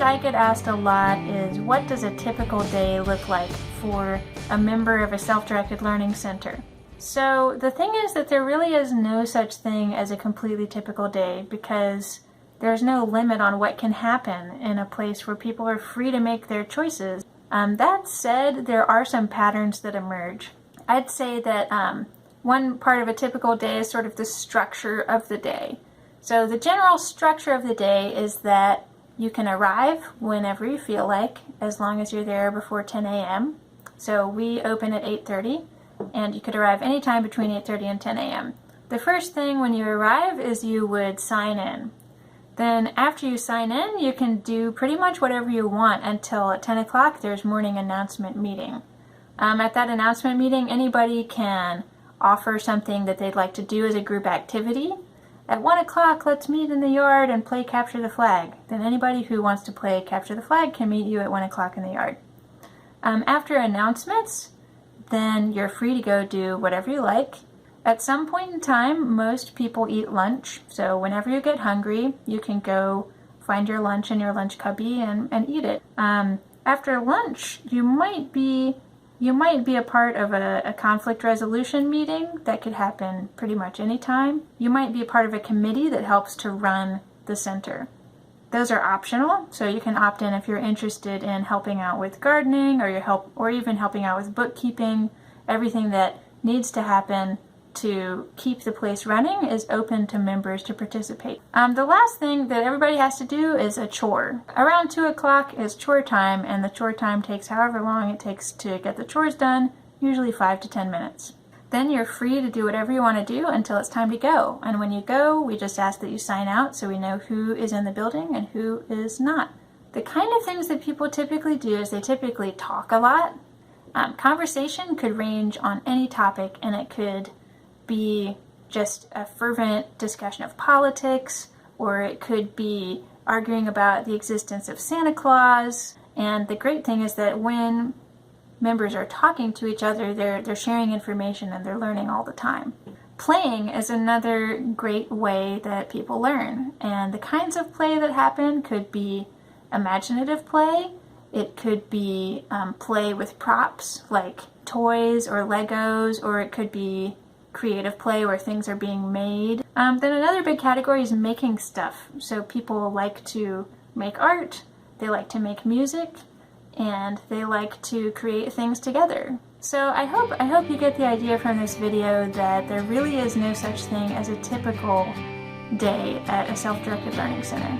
I get asked a lot is, what does a typical day look like for a member of a self-directed learning center? So the thing is that there really is no such thing as a completely typical day, because there's no limit on what can happen in a place where people are free to make their choices. That said, there are some patterns that emerge. I'd say that one part of a typical day is sort of the structure of the day. So the general structure of the day is that you can arrive whenever you feel like, as long as you're there before 10 a.m. So we open at 8:30, and you could arrive anytime between 8:30 and 10 a.m. The first thing when you arrive is you would sign in. Then after you sign in, you can do pretty much whatever you want until at 10 o'clock there's morning announcement meeting. At that announcement meeting, anybody can offer something that they'd like to do as a group activity. At 1 o'clock, let's meet in the yard and play Capture the Flag. Then anybody who wants to play Capture the Flag can meet you at 1 o'clock in the yard. After announcements, then you're free to go do whatever you like. At some point in time, most people eat lunch, so whenever you get hungry, you can go find your lunch in your lunch cubby and eat it. After lunch, you might be a part of a conflict resolution meeting that could happen pretty much any time. You might be a part of a committee that helps to run the center. Those are optional, so you can opt in if you're interested in helping out with gardening, or even helping out with bookkeeping. Everything that needs to happen to keep the place running is open to members to participate. The last thing that everybody has to do is a chore. Around 2 o'clock is chore time, and the chore time takes however long it takes to get the chores done, usually 5 to 10 minutes. Then you're free to do whatever you want to do until it's time to go. And when you go, we just ask that you sign out so we know who is in the building and who is not. The kind of things that people typically do is they typically talk a lot. Conversation could range on any topic, and it could be just a fervent discussion of politics, or it could be arguing about the existence of Santa Claus. And the great thing is that when members are talking to each other, they're sharing information and they're learning all the time. Playing is another great way that people learn, and the kinds of play that happen could be imaginative play. It could be play with props like toys or Legos, or it could be creative play where things are being made. Then another big category is making stuff. So people like to make art, they like to make music, and they like to create things together. So I hope you get the idea from this video that there really is no such thing as a typical day at a self-directed learning center.